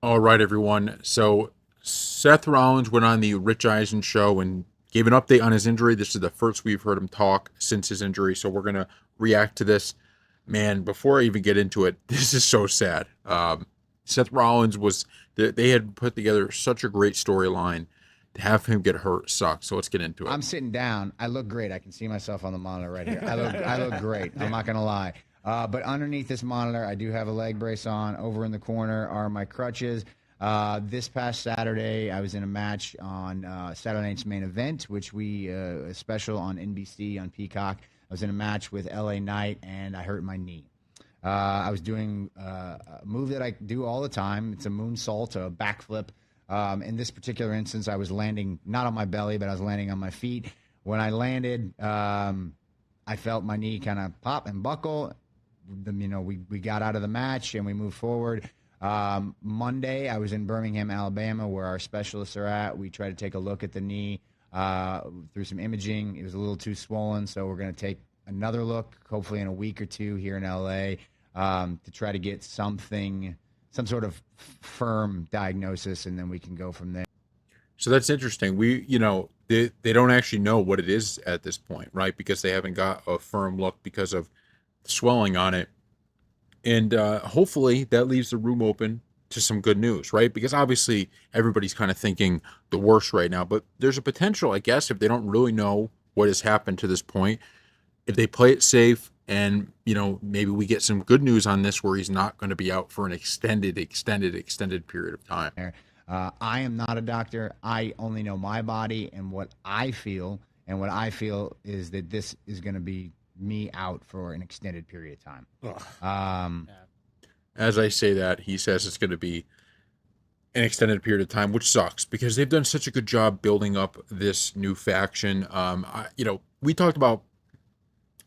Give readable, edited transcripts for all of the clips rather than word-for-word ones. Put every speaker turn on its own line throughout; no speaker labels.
All right, everyone. So Seth Rollins went on the Rich Eisen show and gave an update on his injury. This is the first we've heard him talk since his injury, so we're gonna react to this. Man, before I even get into it, this is so sad. Seth Rollins was they had put together such a great storyline. To have him get hurt sucks. So let's get into it.
I'm sitting down. I look great. I can see myself on the monitor right here. I look great. I'm not gonna lie. But underneath this monitor, I do have a leg brace on. Over in the corner are my crutches. This past Saturday, I was in a match on Saturday Night's Main Event, which we a special on NBC on Peacock. I was in a match with LA Knight, and I hurt my knee. I was doing a move that I do all the time. It's a moonsault, a backflip. In this particular instance, I was landing not on my belly, but I was landing on my feet. When I landed, I felt my knee kind of pop and buckle. We got out of the match and we moved forward. Monday, I was in Birmingham, Alabama, where our specialists are at. We tried to take a look at the knee through some imaging. It was a little too swollen, so we're going to take another look, hopefully in a week or two here in LA, to try to get some sort of firm diagnosis, and then we can go from there.
So that's interesting. They don't actually know what it is at this point, right? Because they haven't got a firm look because of swelling on it. And hopefully that leaves the room open to some good news, right? Because obviously everybody's kind of thinking the worst right now, but there's a potential, I guess, if they don't really know what has happened to this point, if they play it safe and, maybe we get some good news on this where he's not going to be out for an extended period of time.
I am not a doctor. I only know my body and what I feel. And what I feel is that this is going to be me out for an extended period of time.
As I say that, he says it's going to be an extended period of time, which sucks because they've done such a good job building up this new faction. We talked about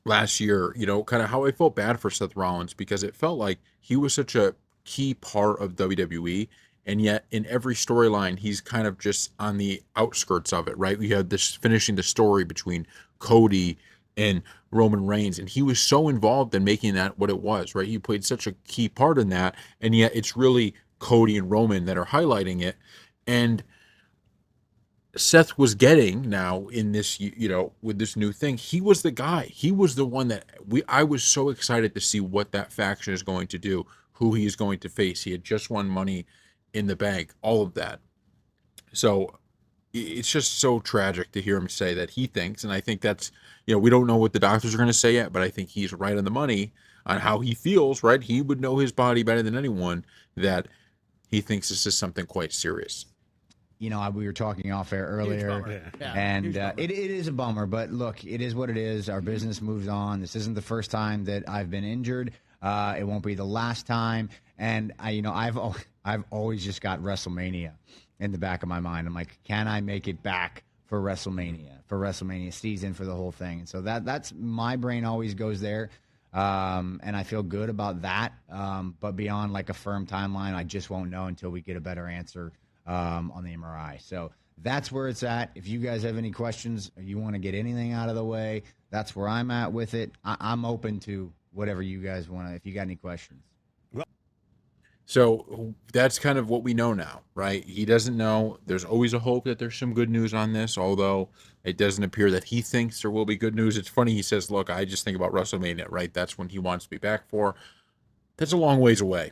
last year, kind of how I felt bad for Seth Rollins because it felt like he was such a key part of WWE. And yet, in every storyline, he's kind of just on the outskirts of it, right? We had this finishing the story between Cody and Roman Reigns, and he was so involved in making that what it was, right? He played such a key part in that, and yet it's really Cody and Roman that are highlighting it. And Seth was getting now in this, with this new thing, he was the guy. He was the one that I was so excited to see what that faction is going to do, who he is going to face. He had just won Money in the Bank, all of that. So it's just so tragic to hear him say that he thinks, and I think that's, we don't know what the doctors are going to say yet, but I think he's right on the money on how he feels, right? He would know his body better than anyone, that he thinks this is something quite serious.
We were talking off air earlier, and it is a bummer. But look, it is what it is. Our business moves on. This isn't the first time that I've been injured. It won't be the last time. And I've always just got WrestleMania in the back of my mind. I'm like, can I make it back for WrestleMania season, for the whole thing? And so that's my brain always goes there. And I feel good about that. But beyond like a firm timeline, I just won't know until we get a better answer on the MRI. So that's where it's at. If you guys have any questions or you want to get anything out of the way, that's where I'm at with it. I'm open to whatever you guys want to, if you got any questions.
So that's kind of what we know now, right? He doesn't know. There's always a hope that there's some good news on this, although it doesn't appear that he thinks there will be good news. It's funny, he says, look, I just think about WrestleMania, right? That's when he wants to be back for. That's a long ways away.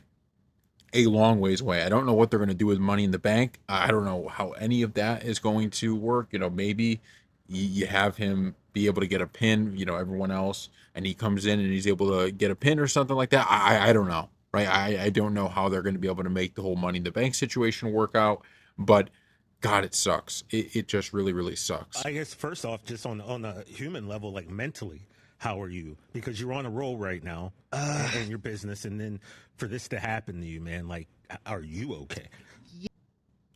A long ways away. I don't know what they're going to do with Money in the Bank. I don't know how any of that is going to work. Maybe you have him be able to get a pin, everyone else, and he comes in and he's able to get a pin or something like that. I don't know, right? I don't know how they're going to be able to make the whole Money in the Bank situation work out, but God, it sucks. It just really, really sucks.
I guess first off, just on a human level, like mentally, how are you? Because you're on a roll right now in your business, and then for this to happen to you, man, like, are you okay?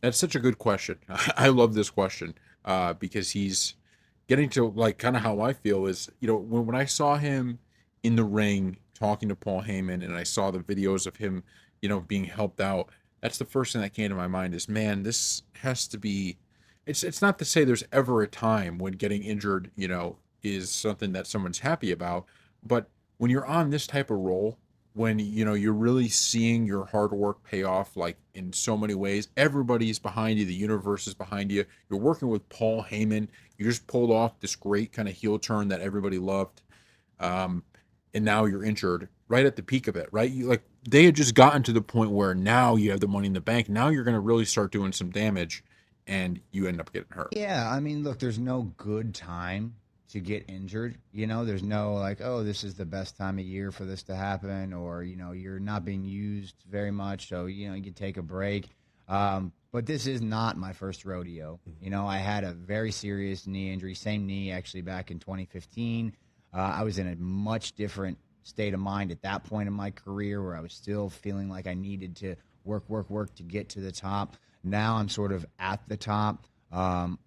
That's such a good question. I love this question because he's getting to like kind of how I feel is, when I saw him in the ring talking to Paul Heyman and I saw the videos of him, being helped out, that's the first thing that came to my mind is, man, this has to be, it's not to say there's ever a time when getting injured, is something that someone's happy about, but when you're on this type of role when you're really seeing your hard work pay off, like in so many ways. Everybody's behind you, the universe is behind you. You're working with Paul Heyman. You just pulled off this great kind of heel turn that everybody loved. um, and now you're injured right at the peak of it, right? You like they had just gotten to the point where now you have the money in the bank. Now you're going to really start doing some damage, and you end up getting hurt.
Yeah, I mean, look, there's no good time to get injured. There's no like, oh, this is the best time of year for this to happen, or you're not being used very much, so you can take a break. But this is not my first rodeo. I had a very serious knee injury, same knee actually back in 2015. I was in a much different state of mind at that point in my career, where I was still feeling like I needed to work to get to the top. Now I'm sort of at the top. I've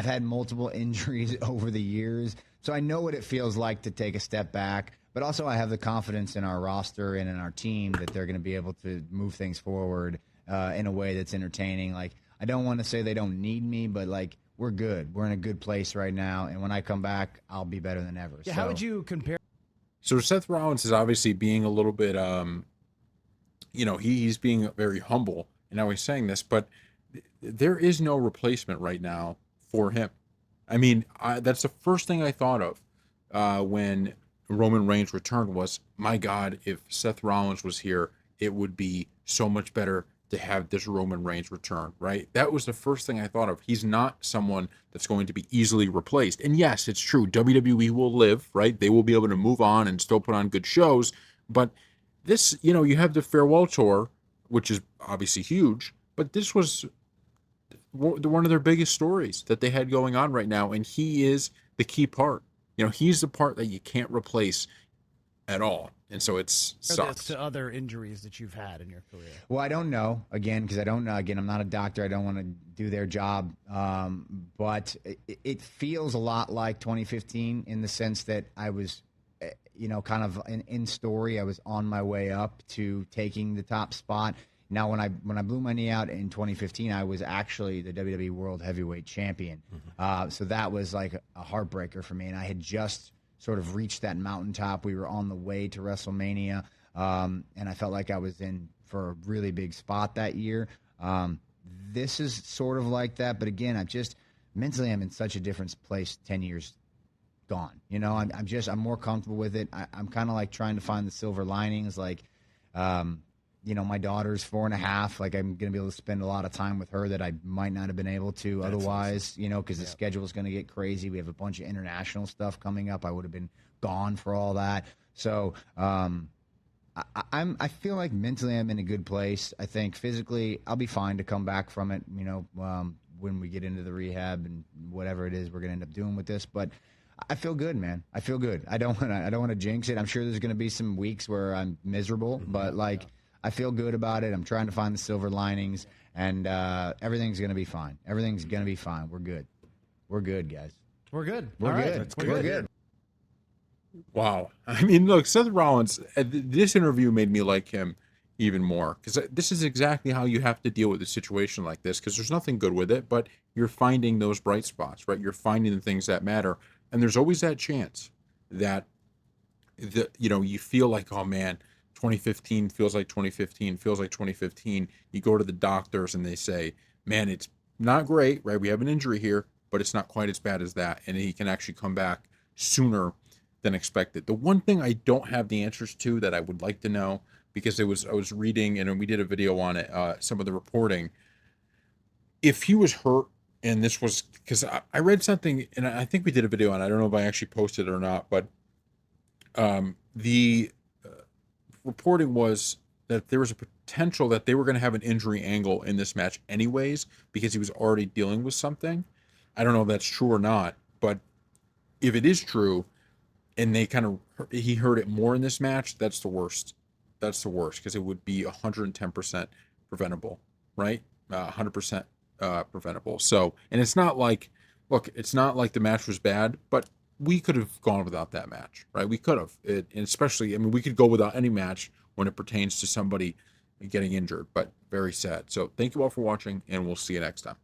had multiple injuries over the years, so I know what it feels like to take a step back. But also, I have the confidence in our roster and in our team that they're going to be able to move things forward in a way that's entertaining. Like, I don't want to say they don't need me, but like, we're good. We're in a good place right now, and when I come back, I'll be better than ever.
Yeah, how would you compare?
So Seth Rollins is obviously being a little bit, he's being very humble, and now he's saying this, but there is no replacement right now for him. I mean, that's the first thing I thought of when Roman Reigns returned was, my God, if Seth Rollins was here, it would be so much better to have this Roman Reigns return, right? That was the first thing I thought of. He's not someone that's going to be easily replaced. And yes, it's true. WWE will live, right? They will be able to move on and still put on good shows. But this, you have the farewell tour, which is obviously huge, but this was one of their biggest stories that they had going on right now. And he is the key part. He's the part that you can't replace at all. And so it's sucks.
To other injuries that you've had in your career?
Well, I don't know, again, because I don't know. Again, I'm not a doctor. I don't want to do their job. But it feels a lot like 2015 in the sense that I was, kind of in story. I was on my way up to taking the top spot. Now, when I blew my knee out in 2015, I was actually the WWE World Heavyweight Champion. So that was like a heartbreaker for me. And I had just sort of reached that mountaintop. We were on the way to WrestleMania, and I felt like I was in for a really big spot that year. This is sort of like that, but again, mentally I'm in such a different place 10 years gone. I'm more comfortable with it. I'm kind of like trying to find the silver linings, like, my daughter's 4.5. Like, I'm going to be able to spend a lot of time with her that I might not have been able to otherwise, because the schedule is going to get crazy. We have a bunch of international stuff coming up. I would have been gone for all that. So I feel like mentally I'm in a good place. I think physically I'll be fine to come back from it, when we get into the rehab and whatever it is we're going to end up doing with this. But I feel good, man. I feel good. I don't want to jinx it. I'm sure there's going to be some weeks where I'm miserable, but I feel good about it. I'm trying to find the silver linings, and everything's going to be fine. Everything's going to be fine. We're good. We're good, guys.
We're good.
We're
All
good.
Right.
We're good.
Wow. I mean, look, Seth Rollins, this interview made me like him even more, because this is exactly how you have to deal with a situation like this, because there's nothing good with it, but you're finding those bright spots, right? You're finding the things that matter. And there's always that chance that, you feel like, oh man, 2015 feels like 2015, feels like 2015. You go to the doctors and they say, man, it's not great, right? We have an injury here, but it's not quite as bad as that. And he can actually come back sooner than expected. The one thing I don't have the answers to that I would like to know, because I was reading, and we did a video on it, some of the reporting. If he was hurt, and this was, because I read something, and I think we did a video on it. I don't know if I actually posted it or not, but the reporting was that there was a potential that they were going to have an injury angle in this match anyways, because he was already dealing with something. I don't know if that's true or not, but if it is true, and he heard it more in this match, that's the worst. That's the worst, because it would be 110% preventable, right? 100% preventable. So, and it's not like, look, it's not like the match was bad, but we could have gone without that match, right? We could have. And especially, I mean, we could go without any match when it pertains to somebody getting injured, but very sad. So thank you all for watching, and we'll see you next time.